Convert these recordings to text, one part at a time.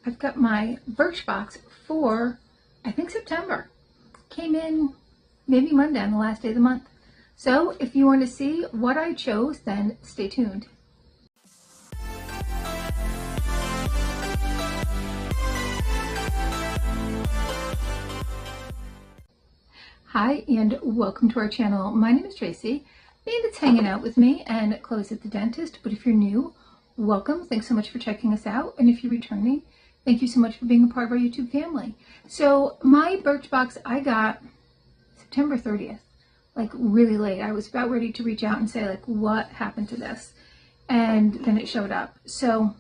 I've got my Birchbox for, I think, September. Came in maybe Monday on the last day of the month. So if you want to see what I chose, then stay tuned. Hi and welcome to our channel. My name is Tracy. Bandit's hanging out with me and Chloe's at the dentist, but if you're new, welcome. Thanks so much for checking us out. And if you're returning, thank you so much for being a part of our YouTube family. So my Birchbox I got September 30th, like really late. I was about ready to reach out and say like, what happened to this? And then it showed up. So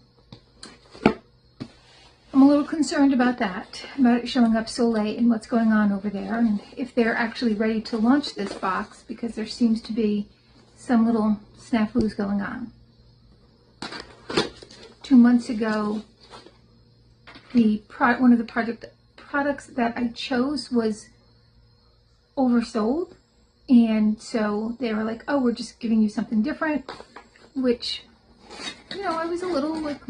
I'm a little concerned about that, about it showing up so late and what's going on over there, and if they're actually ready to launch this box, because there seems to be some little snafus going on. 2 months ago, one of the products that I chose was oversold, and so they were like, oh, we're just giving you something different, which, you know, I was a little like,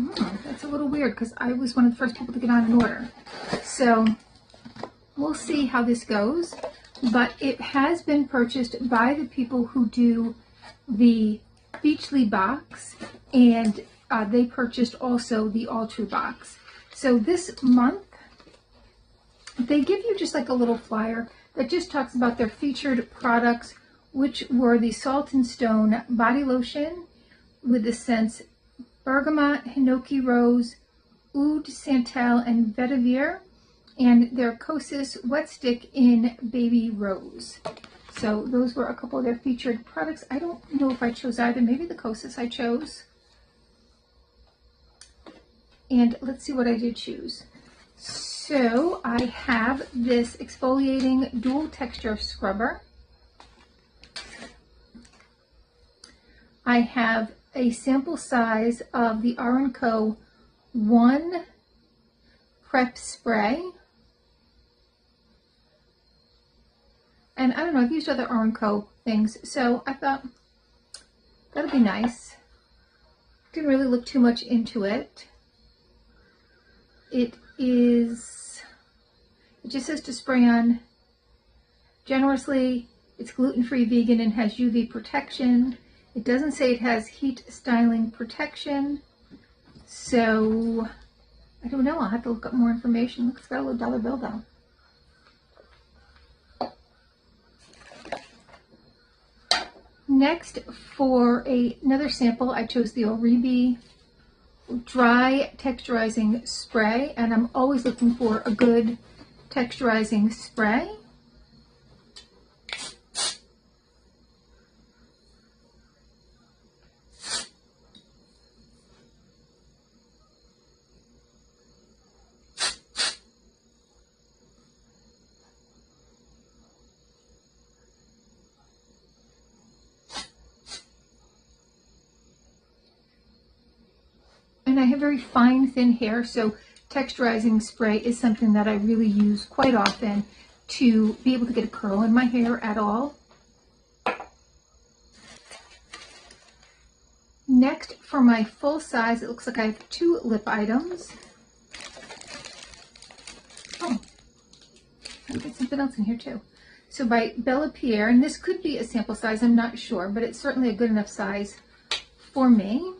that's a little weird, because I was one of the first people to get on an order. So we'll see how this goes, but it has been purchased by the people who do the Beachly box, and they purchased also the All True box. So this month, they give you just like a little flyer that just talks about their featured products, which were the Salt and Stone body lotion with the scents Bergamot, Hinoki Rose, Oud Santal, and Vetiver, and their Kosas Wet Stick in Baby Rose. So those were a couple of their featured products. I don't know if I chose either. Maybe the Kosas I chose. And let's see what I did choose. So I have this exfoliating dual texture scrubber. I have a sample size of the R&Co 1 prep spray. And I don't know, I've used other R&Co things, so I thought that'd be nice. Didn't really look too much into it. It just says to spray on generously. It's gluten-free, vegan, and has UV protection. It doesn't say it has heat styling protection. So I don't know, I'll have to look up more information. It's got a little dollar bill though. Next, for another sample, I chose the Oribi Dry Texturizing Spray, and I'm always looking for a good texturizing spray. And I have very fine, thin hair, so texturizing spray is something that I really use quite often to be able to get a curl in my hair at all. Next, for my full size, it looks like I have 2 lip items. Oh, I've got something else in here too. So by Bella Pierre, and this could be a sample size, I'm not sure, but it's certainly a good enough size for me.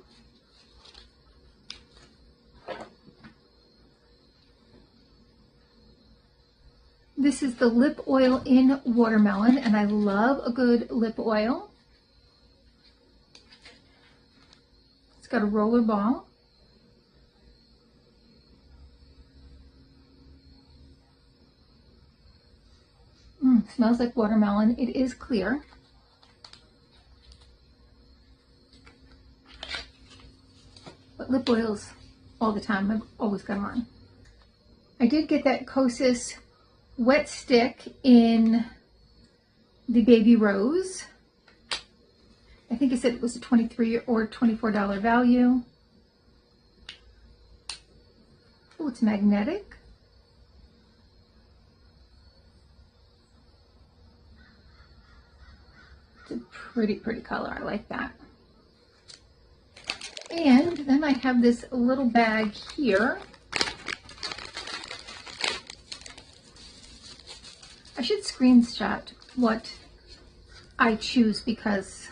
This is the lip oil in watermelon, and I love a good lip oil. It's got a roller ball. Smells like watermelon. It is clear. But lip oils all the time. I've always got them on. I did get that Kosas Wet Stick in the Baby Rose. I think it said it was a $23 or $24 value. Oh, it's magnetic. It's a pretty color. I like that. And then I have this little bag here I should screenshot what I choose because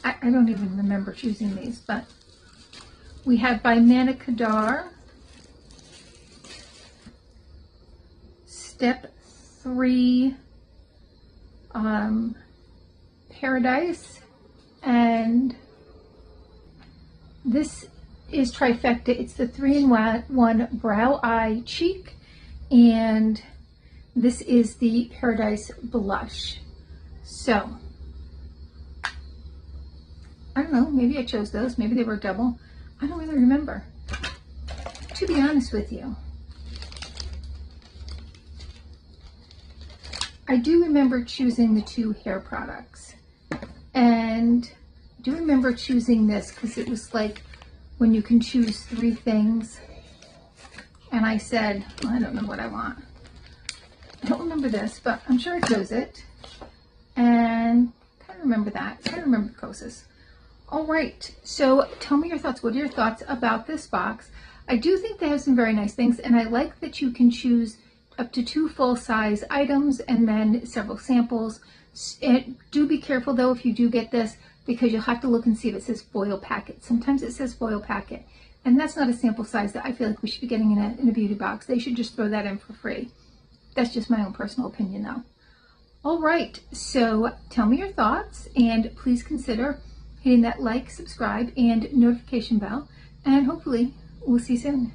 I don't even remember choosing these, but we have by Mana Kadar, Step 3 Paradise, and this is trifecta. It's the 3-in-1 Brow Eye Cheek, and this is the Paradise Blush. So, I don't know, maybe I chose those, maybe they were double. I don't really remember, to be honest with you. I do remember choosing the 2 hair products, and I do remember choosing this because it was like when you can choose 3 things, and I said, well, I don't know what I want. I don't remember this, but I'm sure I chose it, and I kind of remember that. I kind of remember the Kosas. All right, so tell me your thoughts. What are your thoughts about this box? I do think they have some very nice things, and I like that you can choose up to 2 full-size items and then several samples. And do be careful though if you do get this, because you'll have to look and see if it says foil packet. Sometimes it says foil packet, and that's not a sample size that I feel like we should be getting in a beauty box. They should just throw that in for free. That's just my own personal opinion though. All right, so tell me your thoughts, and please consider hitting that like, subscribe, and notification bell, and hopefully we'll see you soon.